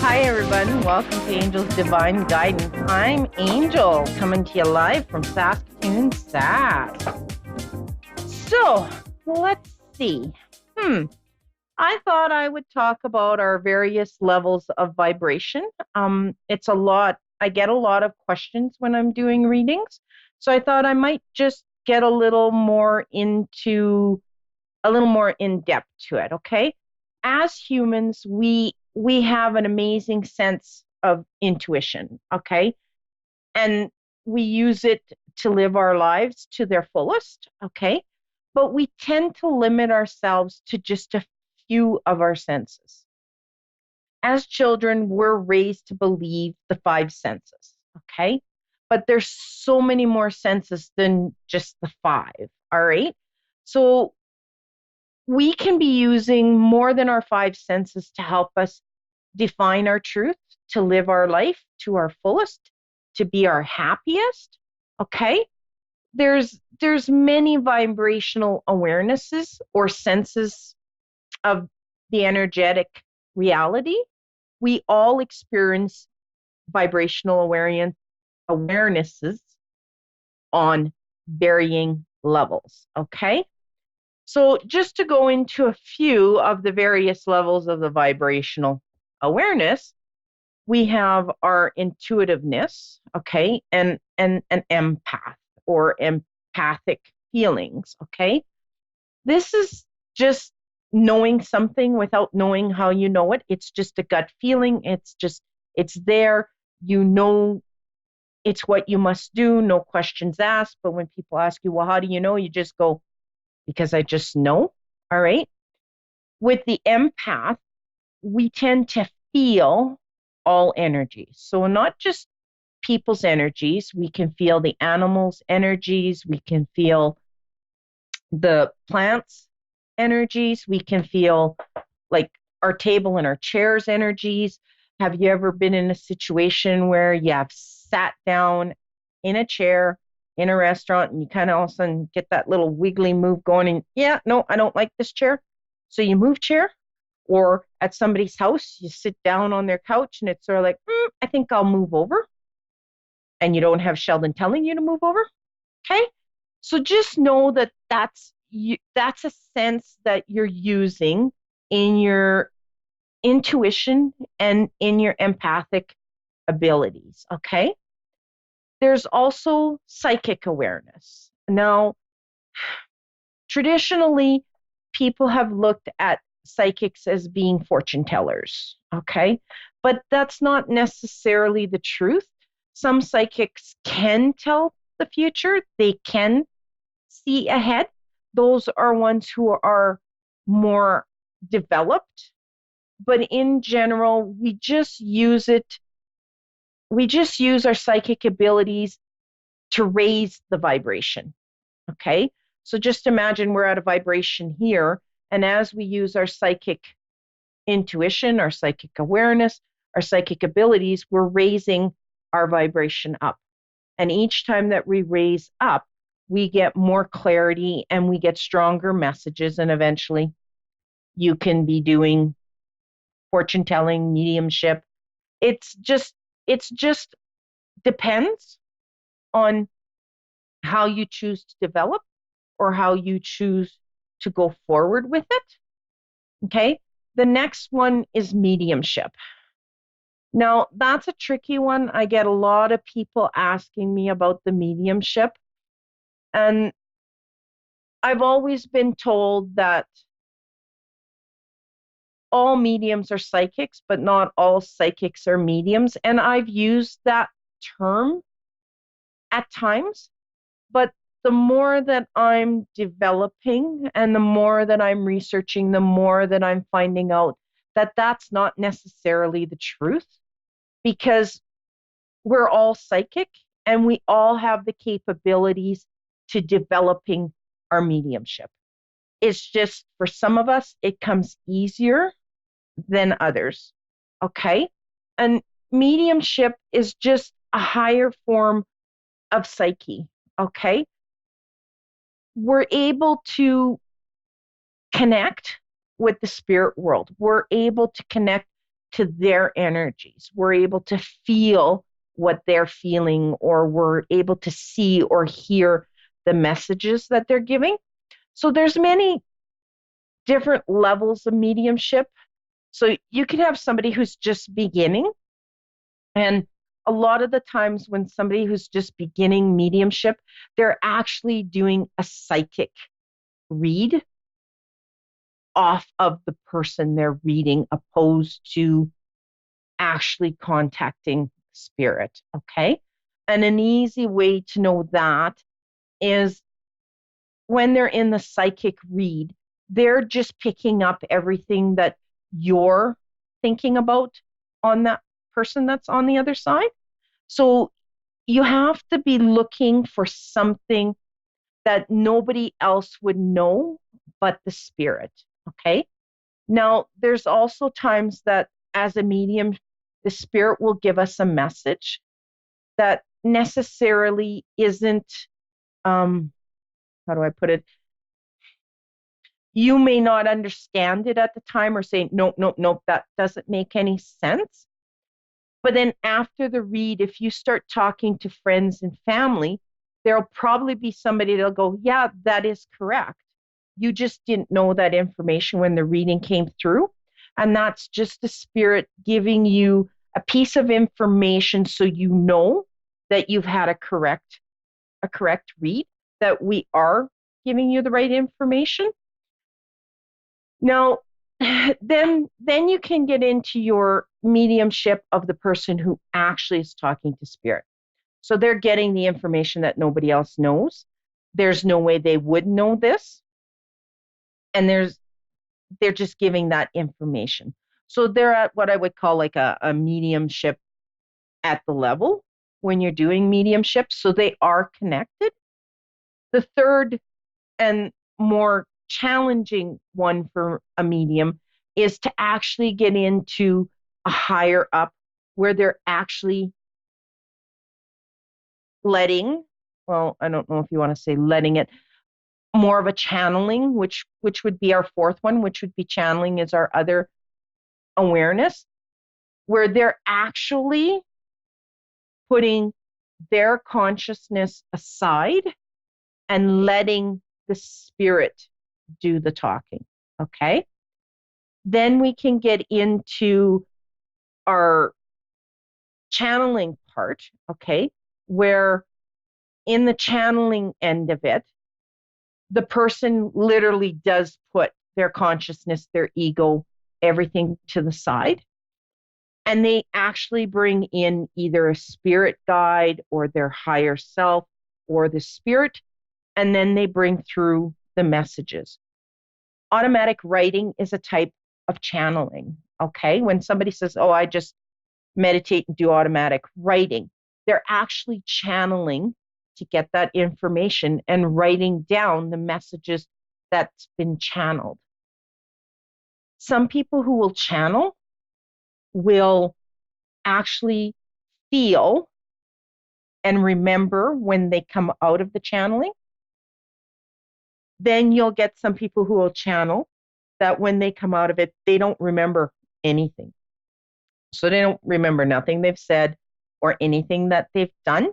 Hi, everyone. Welcome to Angel's Divine Guidance. I'm Angel, coming to you live from Saskatoon, Sask. So, let's see. I thought I would talk about our various levels of vibration. It's a lot. I get a lot of questions when I'm doing readings. So I thought I might just get a little more in depth to it, okay? As humans, we have an amazing sense of intuition, okay? And we use it to live our lives to their fullest, okay? But we tend to limit ourselves to just a few of our senses. As children, we're raised to believe the five senses, okay? But there's so many more senses than just the five, all right? So we can be using more than our five senses to help us define our truth, to live our life to our fullest, to be our happiest. Okay? There's many vibrational awarenesses or senses of the energetic reality. We all experience vibrational awarenesses on varying levels. Okay? So, just to go into a few of the various levels of the vibrational awareness, we have our intuitiveness, okay, and an empath or empathic feelings, okay? This is just knowing something without knowing how you know it. It's just a gut feeling. It's there. You know, it's what you must do, no questions asked. But when people ask you, well, how do you know? You just go, because I just know. All right. With the empath, we tend to feel all energies. So, not just people's energies, we can feel the animals' energies, we can feel the plants' energies, we can feel like our table and our chairs' energies. Have you ever been in a situation where you have sat down in a chair in a restaurant and you kind of all of a sudden get that little wiggly move going and, yeah, no, I don't like this chair. So you move chair? Or at somebody's house, you sit down on their couch and it's sort of like, I think I'll move over. And you don't have Sheldon telling you to move over. Okay. So just know that that's a sense that you're using in your intuition and in your empathic abilities. Okay. There's also psychic awareness. Now, traditionally, people have looked at psychics as being fortune tellers, okay? But that's not necessarily the truth. Some psychics can tell the future, they can see ahead. Those are ones who are more developed. But in general, we just use our psychic abilities to raise the vibration, okay? So just imagine we're at a vibration here, and as we use our psychic intuition, our psychic awareness, our psychic abilities, we're raising our vibration up. And each time that we raise up, we get more clarity and we get stronger messages. And eventually, you can be doing fortune telling, mediumship. It's just depends on how you choose to develop or how you choose to go forward with it. Okay. The next one is mediumship. Now, that's a tricky one. I get a lot of people asking me about the mediumship. And I've always been told that all mediums are psychics, but not all psychics are mediums. And I've used that term at times, but the more that I'm developing and the more that I'm researching, the more that I'm finding out that that's not necessarily the truth because we're all psychic and we all have the capabilities to developing our mediumship. It's just for some of us, it comes easier than others. Okay. And mediumship is just a higher form of psyche. Okay. We're able to connect with the spirit world. We're able to connect to their energies. We're able to feel what they're feeling, or we're able to see or hear the messages that they're giving. So there's many different levels of mediumship. So you can have somebody who's just beginning, and a lot of the times when somebody who's just beginning mediumship, they're actually doing a psychic read off of the person they're reading, opposed to actually contacting spirit. Okay. And an easy way to know that is when they're in the psychic read, they're just picking up everything that you're thinking about on that person that's on the other side. So you have to be looking for something that nobody else would know but the spirit. Okay. Now, there's also times that as a medium, the spirit will give us a message that necessarily isn't, how do I put it? You may not understand it at the time, or say, nope, nope, nope, that doesn't make any sense. But then after the read, if you start talking to friends and family, there'll probably be somebody that'll go, yeah, that is correct. You just didn't know that information when the reading came through. And that's just the spirit giving you a piece of information so you know that you've had a correct read, that we are giving you the right information. Now, then you can get into your mediumship of the person who actually is talking to spirit. So they're getting the information that nobody else knows. There's no way they would know this. And they're just giving that information. So they're at what I would call like a mediumship at the level when you're doing mediumship. So they are connected. The third and more challenging one for a medium is to actually get into a higher up where they're actually letting, well, I don't know if you want to say letting it, more of a channeling, which would be our fourth one, which would be channeling is our other awareness, where they're actually putting their consciousness aside and letting the spirit do the talking. Okay. Then we can get into our channeling part. Okay. Where in the channeling end of it, the person literally does put their consciousness, their ego, everything to the side. And they actually bring in either a spirit guide or their higher self or the spirit, and then they bring through the messages. Automatic writing is a type of channeling. Okay. When somebody says, oh, I just meditate and do automatic writing, they're actually channeling to get that information and writing down the messages that's been channeled. Some people who will channel will actually feel and remember when they come out of the channeling. Then you'll get some people who will channel that when they come out of it, they don't remember anything. So they don't remember nothing they've said or anything that they've done.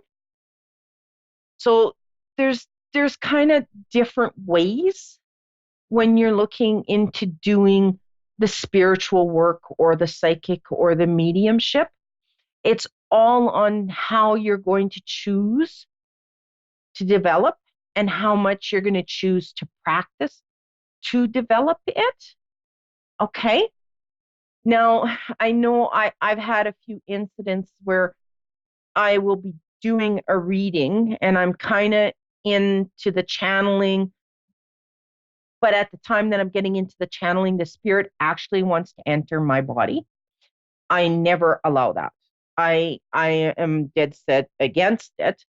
So there's kind of different ways when you're looking into doing the spiritual work or the psychic or the mediumship. It's all on how you're going to choose to develop and how much you're going to choose to practice to develop it. Okay. Now, I know I've had a few incidents where I will be doing a reading and I'm kind of into the channeling, but at the time that I'm getting into the channeling, the spirit actually wants to enter my body. I never allow that. I am dead set against it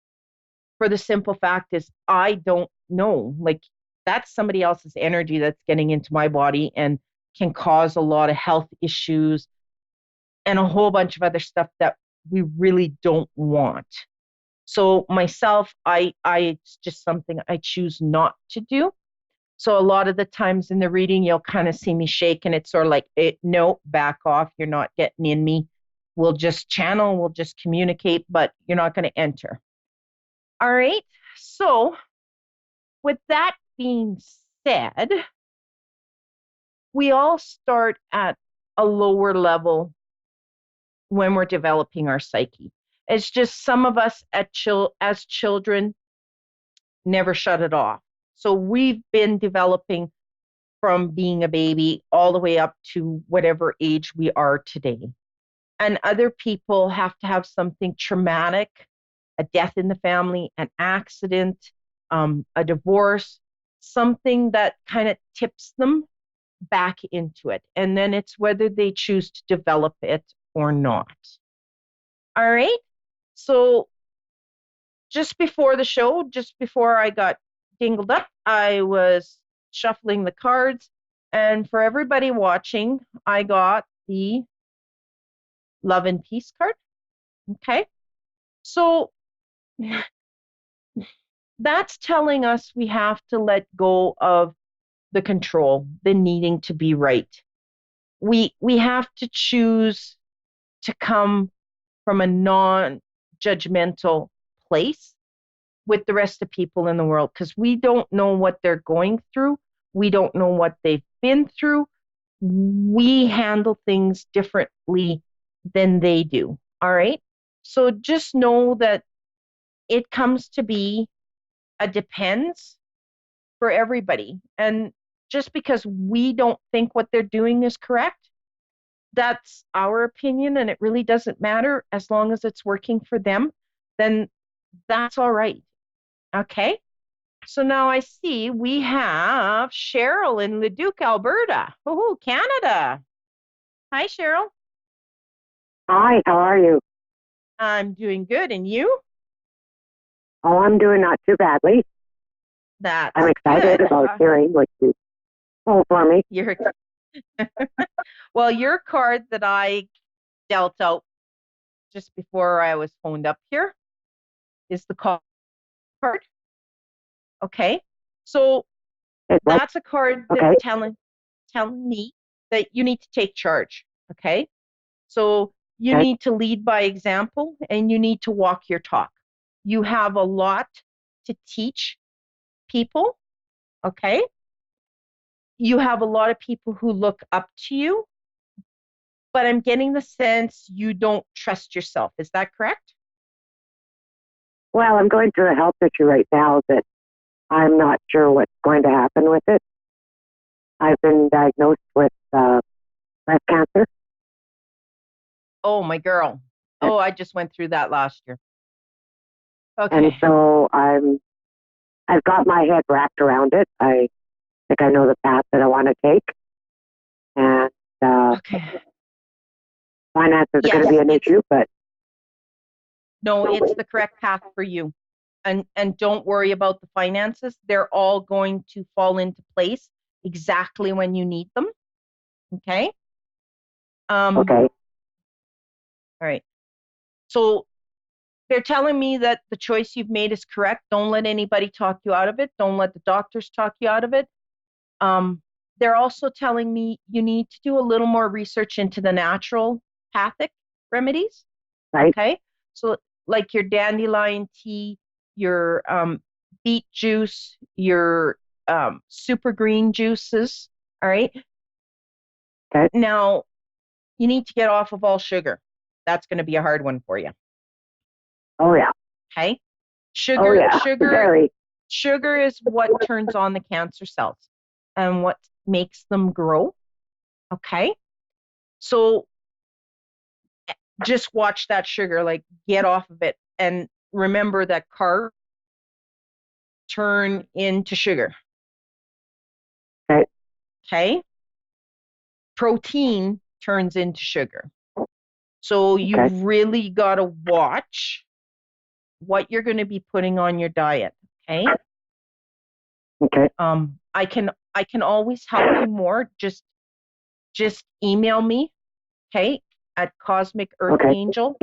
for the simple fact is I don't know. Like that's somebody else's energy that's getting into my body and can cause a lot of health issues and a whole bunch of other stuff that we really don't want. So myself, I it's just something I choose not to do. So a lot of the times in the reading, you'll kind of see me shake, and it's sort of like, no, back off. You're not getting in me. We'll just channel, we'll just communicate, but you're not going to enter. All right. So with that being said, we all start at a lower level when we're developing our psyche. It's just some of us as children never shut it off. So we've been developing from being a baby all the way up to whatever age we are today. And other people have to have something traumatic, a death in the family, an accident, a divorce, something that kind of tips them back into it. And then it's whether they choose to develop it or not. All right. So just before the show, just before I got dingled up, I was shuffling the cards. And for everybody watching, I got the love and peace card. Okay. So that's telling us we have to let go of the control, the needing to be right. We have to choose to come from a non-judgmental place with the rest of people in the world because we don't know what they're going through. We don't know what they've been through. We handle things differently than they do. All right. So just know that it comes to be a depends for everybody. And just because we don't think what they're doing is correct, that's our opinion and it really doesn't matter as long as it's working for them, then that's all right. Okay. So now I see we have Cheryl in Leduc, Alberta. Oh, Canada. Hi, Cheryl. Hi, how are you? I'm doing good. And you? Oh, I'm doing not too badly. I'm That's excited good. about hearing what you pull for me. You're well, your card that I dealt out just before I was phoned up here is the card. Okay. So It's what? that's a card that's Okay, telling me that you need to take charge. Okay. So you okay, need to lead by example and you need to walk your talk. You have a lot to teach people. Okay. You have a lot of people who look up to you, but I'm getting the sense you don't trust yourself. Is that correct? well, I'm going through a health issue right now that I'm not sure what's going to happen with it. I've been diagnosed with breast cancer, Oh, my girl. and, Oh, I just went through that last year. and Okay. so I've got my head wrapped around it. I think I know the path that I want to take, and Okay. finances are going to be Yes, an it's issue, but no, it's the correct path for you. And don't worry about the finances. They're all going to fall into place exactly when you need them. Okay? okay, All right. So they're telling me that the choice you've made is correct. Don't let anybody talk you out of it. Don't let the doctors talk you out of it. Um, they're also telling me you need to do a little more research into the naturopathic remedies. right, Okay. So, like your dandelion tea, your beet juice, your super green juices. All right. okay, Now, you need to get off of all sugar. That's going to be a hard one for you. oh yeah, Okay. oh Sugar, yeah, sugar, very, sugar is what turns on the cancer cells and what makes them grow. Okay. So just watch that sugar, like get off of it. And remember that carbs turn into sugar. okay, Okay. Protein turns into sugar. So okay, you've really got to watch what you're going to be putting on your diet. Okay. okay, I can always help you more. Just email me, okay, at Cosmic Earth okay, Angel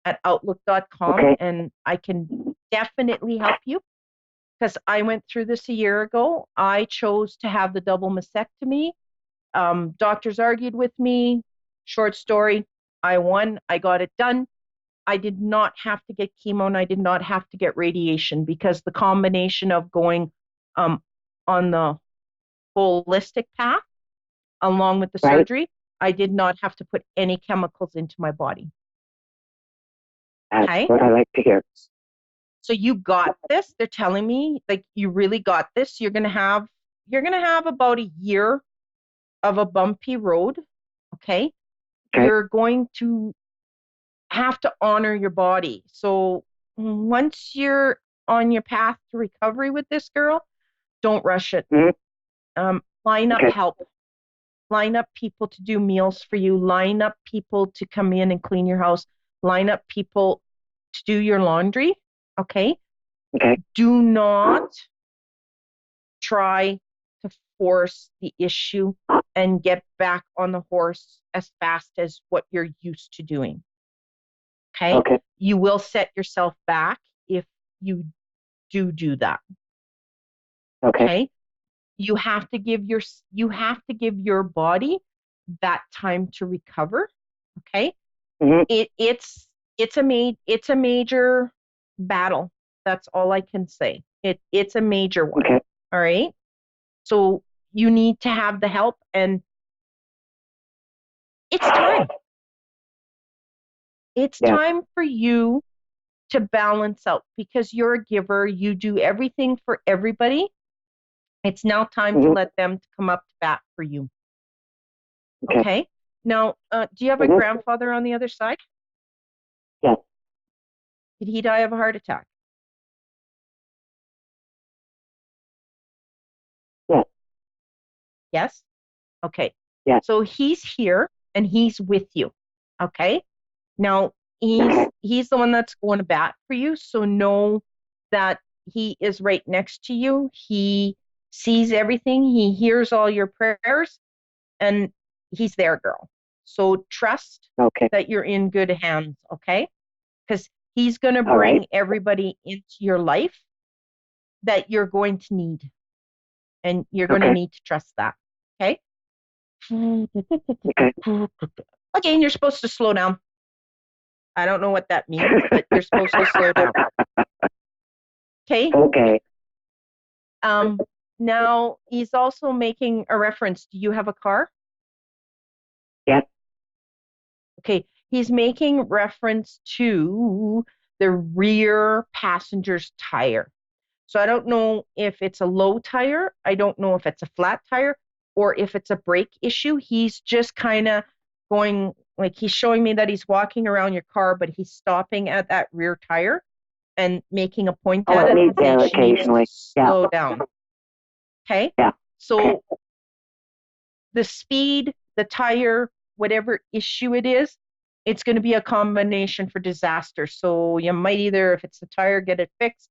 at outlook.com okay. and I can definitely help you. because I went through this a year ago. I chose to have the double mastectomy. Doctors argued with me. Short story, I won. I got it done. I did not have to get chemo and I did not have to get radiation because the combination of going um, on the holistic path along with the Right? surgery, I did not have to put any chemicals into my body. That's Okay. what I like to hear. So you got this. They're telling me like you really got this. You're gonna have about a year of a bumpy road. Okay. Okay. You're going to have to honor your body. So once you're on your path to recovery with this girl, don't rush it. Mm-hmm. Line up Okay. help. Line up people to do meals for you. Line up people to come in and clean your house. Line up people to do your laundry. Okay. Okay. Do not try to force the issue and get back on the horse as fast as what you're used to doing. Okay. Okay. You will set yourself back if you do that. Okay. Okay. You have to give your body that time to recover. Okay. Mm-hmm. It's a major battle. That's all I can say. It's a major one. Okay. All right. So you need to have the help and it's time. It's Yeah. time for you to balance out because you're a giver. You do everything for everybody. It's now time to Mm-hmm. let them come up to bat for you. Okay. Okay. Now, do you have a Mm-hmm. grandfather on the other side? Yes. Did he die of a heart attack? Yes. Yes. Okay. Yes. So he's here and he's with you. Okay. Now Okay. he's the one that's going to bat for you. So know that he is right next to you. He sees everything. He hears all your prayers and he's there, girl. So trust Okay. that you're in good hands. Okay. Because he's going to All right. bring everybody into your life that you're going to need. And you're going to Okay. need to trust that. Okay. Okay. Again, you're supposed to slow down. I don't know what that means, but you're supposed to slow down. Okay. Okay. Um, Now he's also making a reference. Do you have a car? Yes. Okay. He's making reference to the rear passenger's tire. So I don't know if it's a low tire. I don't know if it's a flat tire or if it's a brake issue. He's just kind of going, like he's showing me that he's walking around your car, but he's stopping at that rear tire and making a point Oh, at it it needs and saying there she needs to occasionally. Yeah. slow down. Okay. Yeah. Okay. So the speed, the tire, whatever issue it is, it's going to be a combination for disaster. So you might either, if it's the tire, get it fixed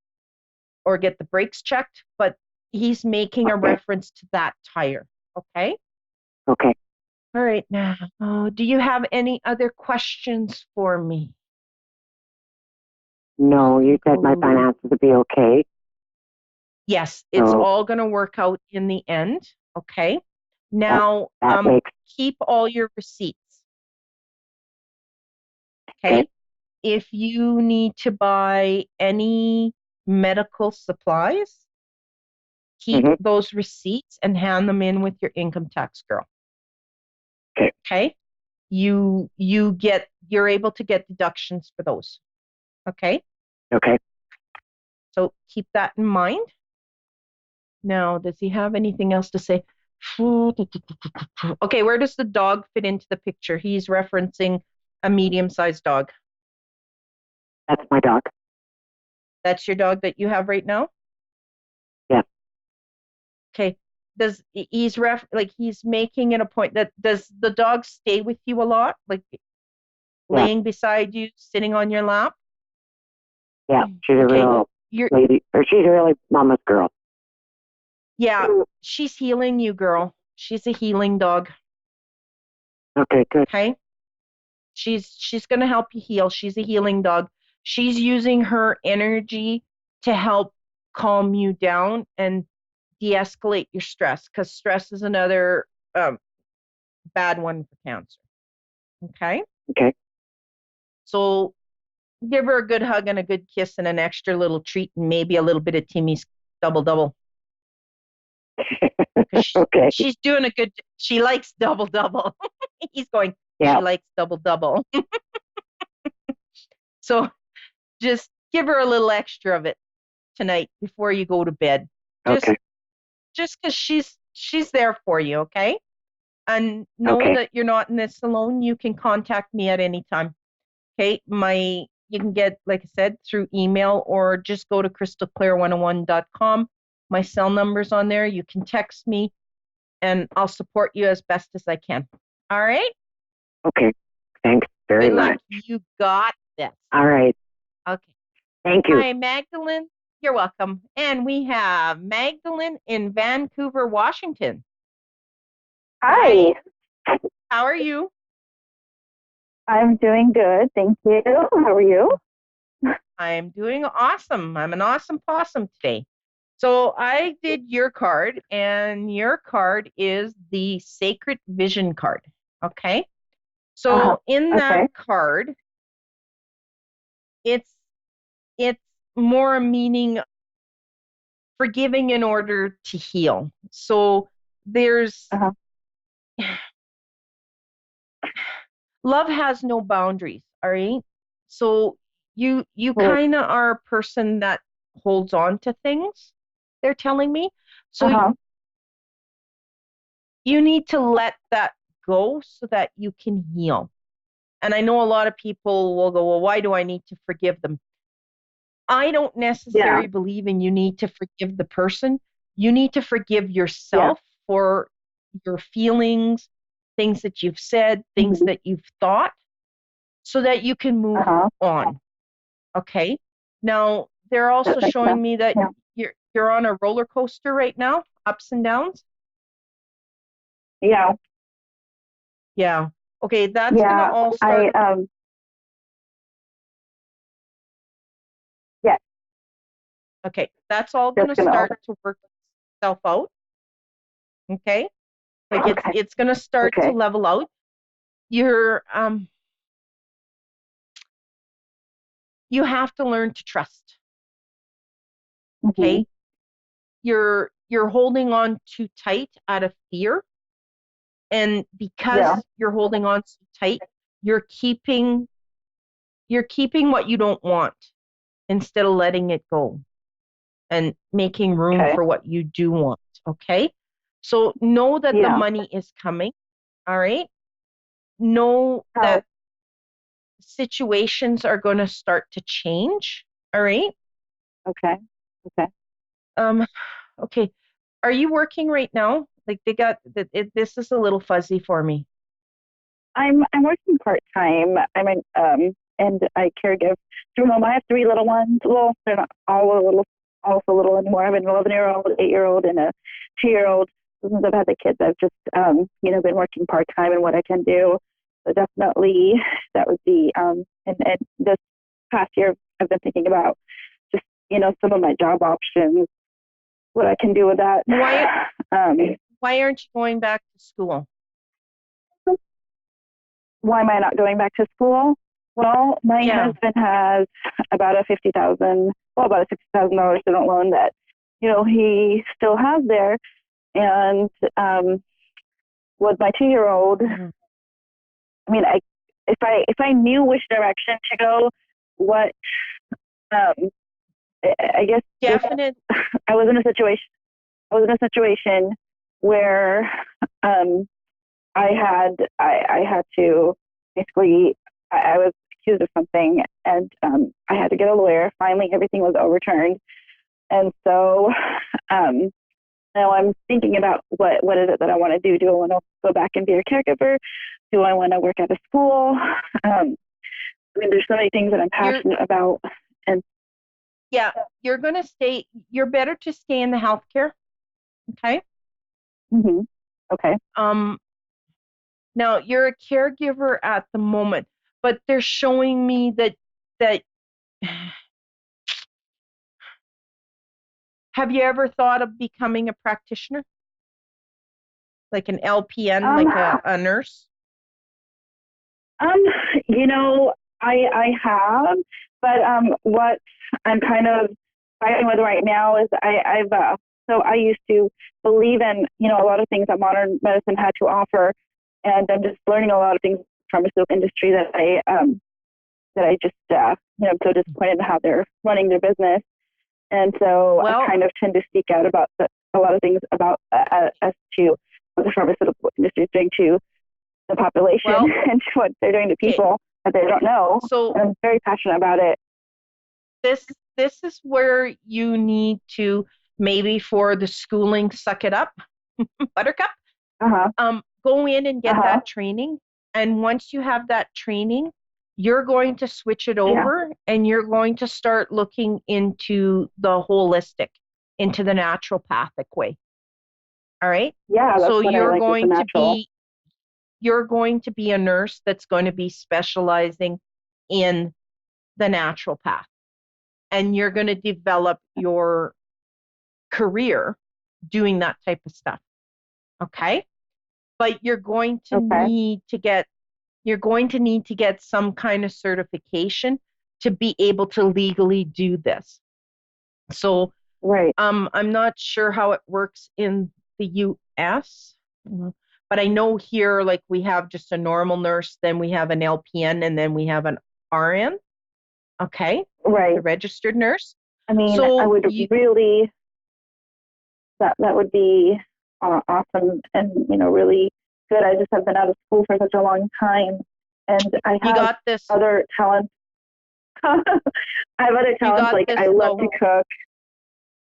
or get the brakes checked, but he's making a Okay. reference to that tire. Okay. Okay. All right. Now, do you have any other questions for me? No, you said my finances would be okay. Yes, it's So all going to work out in the end. Okay. that Now, that makes keep all your receipts. okay. Okay. If you need to buy any medical supplies, keep Mm-hmm. those receipts and hand them in with your income tax girl. Okay. Okay. You're able to get deductions for those. Okay. Okay. So keep that in mind. Now, does he have anything else to say? Okay, where does the dog fit into the picture? He's referencing a medium-sized dog. That's my dog. That's your dog that you have right now? Yeah. Okay. He's making it a point that does the dog stay with you a lot? Like Yeah. laying beside you, sitting on your lap? Yeah. She's a Okay. real You're lady, or she's a really mama's girl. Yeah, she's healing you, girl. She's a healing dog. Okay. Good. Okay. She's gonna help you heal. She's a healing dog. She's using her energy to help calm you down and de-escalate your stress, because stress is another um, bad one for cancer. Okay. Okay. So give her a good hug and a good kiss and an extra little treat and maybe a little bit of Timmy's double double, because Okay. she's doing a good. She likes double double. He's going. She Yeah. likes double double. So just give her a little extra of it tonight before you go to bed. Just Okay. just because she's there for you, okay? And know Okay. that you're not in this alone. You can contact me at any time. Okay. You can get, like I said, through email or just go to crystalclear101.com. My cell number's on there. You can text me and I'll support you as best as I can. All right. Okay. Thanks very Good luck. much. You got this. All right. Okay. Thank you. Hi, Magdalene. You're welcome. And we have Magdalene in Vancouver, Washington. Hi. How are you? I'm doing good. Thank you. How are you? I'm doing awesome. I'm an awesome possum today. So I did your card, and your card is the Sacred Vision card. Okay. Uh-huh. So in that Okay. card, it's it's more a meaning forgiving in order to heal. So there's Uh-huh. love has no boundaries, all right? So you Right. kind of are a person that holds on to things, they're telling me. So Uh-huh. you need to let that go so that you can heal. And I know a lot of people will go, well, why do I need to forgive them? I don't Yeah. necessarily believe in you need to forgive the person. You need to forgive Yeah. yourself for your feelings, things that you've said, things Mm-hmm. that you've thought, so that you can move Uh-huh. on. Okay. Now, they're That also makes showing sense. me that Yeah. you're on a roller coaster right now, ups and downs. Yeah. Yeah. Okay, that's going to Yeah. all I start. yeah, Okay, that's all going just to gonna start to work itself out. Okay, like okay. it's going to start to Okay. level out. You're you have to learn to trust. Mm-hmm. Okay, you're holding on too tight out of fear, and Yeah. because you're holding on so tight, you're keeping you're keeping what you don't want instead of letting it go and making room Okay. for what you do want. Okay. So know that the Yeah. money is coming. All right. Know How that situations are going to start to change. All right. okay. Okay. Um, okay. Are you working right now? Like they got that. This is a little fuzzy for me. I'm working part-time. And I caregive through home. I have three little ones. Well, they're not all so little anymore. I have an 11-year-old, 8-year-old, and a 2-year-old. Since I've had the kids, I've just been working part-time and what I can do. So definitely that would be and this past year I've been thinking about just, some of my job options, what I can do with that. Why Um, why aren't you going back to school? why am I not going back to school? Well, my Yeah. husband has about a $60,000 student loan that, he still has there. And with my 2-year-old, Mhm. I mean, if I knew which direction to go, what um, I guess just Definite. I was in a situation. I was in a situation where um, I had to basically I was accused of something and I had to get a lawyer. Finally, everything was overturned, and so um, now I'm thinking about what is it that I want to do. Do I want to go back and be a caregiver? Do I want to work at a school? There's so many things that I'm You're passionate about, and yeah, you're going to stay. You're better to stay in the healthcare. Okay. mm-hmm. Okay, Um, Now you're a caregiver at the moment, but they're showing me that Have you ever thought of becoming a practitioner, like an LPN, Um, like a nurse? um, you know, I have, but what I'm kind of fighting with right now is so I used to believe in a lot of things that modern medicine had to offer, and I'm just learning a lot of things from the pharmaceutical industry that I just I'm so disappointed in how they're running their business. And so I Well, kind of tend to speak out about a lot of things about as to what the pharmaceutical industry is doing to the population well, and what they're doing to okay. people that they don't know. So And I'm very passionate about it. this is where you need to maybe for the schooling, suck it up, Buttercup. Uh huh. Go in and Uh get huh. that training. And once you have that training, you're going to switch it Yeah. over and you're going to start looking into the holistic, into the naturopathic way. All right. Yeah. That's So what I like with the natural. you're going to be a nurse that's going to be specializing in the natural path and you're going to develop your career doing that type of stuff. Okay. But Okay. you're going to need to get some kind of certification to be able to legally do this. So Right. I'm not sure how it works in the US, but I know here, like we have just a normal nurse, then we have an LPN, and then we have an RN. Okay, Right. the registered nurse. I mean, I So would you really that would be awesome and really good. I just have been out of school for such a long time, and I you have got this. other talents. I have other You talents got like this I love to though. cook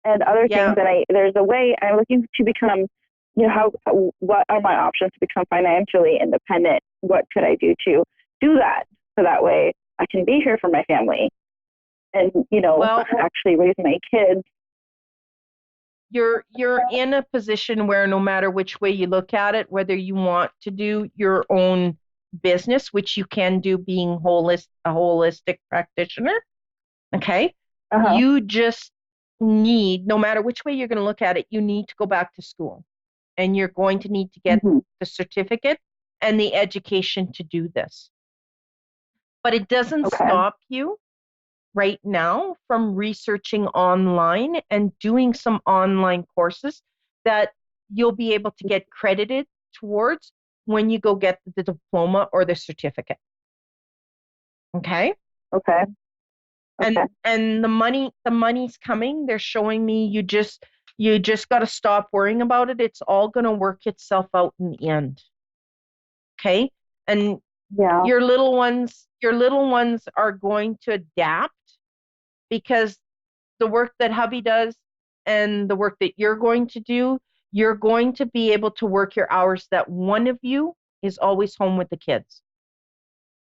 and other things. Yeah. And there's a way I'm looking to become. How what are my options to become financially independent? What could I do to do that so that way I can be here for my family and Well, actually raise my kids. you're in a position where no matter which way you look at it, whether you want to do your own business, which you can do being a holistic practitioner, okay? Uh huh. You just need, no matter which way you're going to look at it, you need to go back to school and you're going to need to get Mm-hmm. the certificate and the education to do this. But it doesn't Okay. stop you right now from researching online and doing some online courses that you'll be able to get credited towards when you go get the diploma or the certificate. Okay? Okay. Okay. And the money's coming. They're showing me you just got to stop worrying about it. It's all going to work itself out in the end. Okay? And Yeah. your little ones are going to adapt because the work that hubby does and the work that you're going to do, you're going to be able to work your hours that one of you is always home with the kids.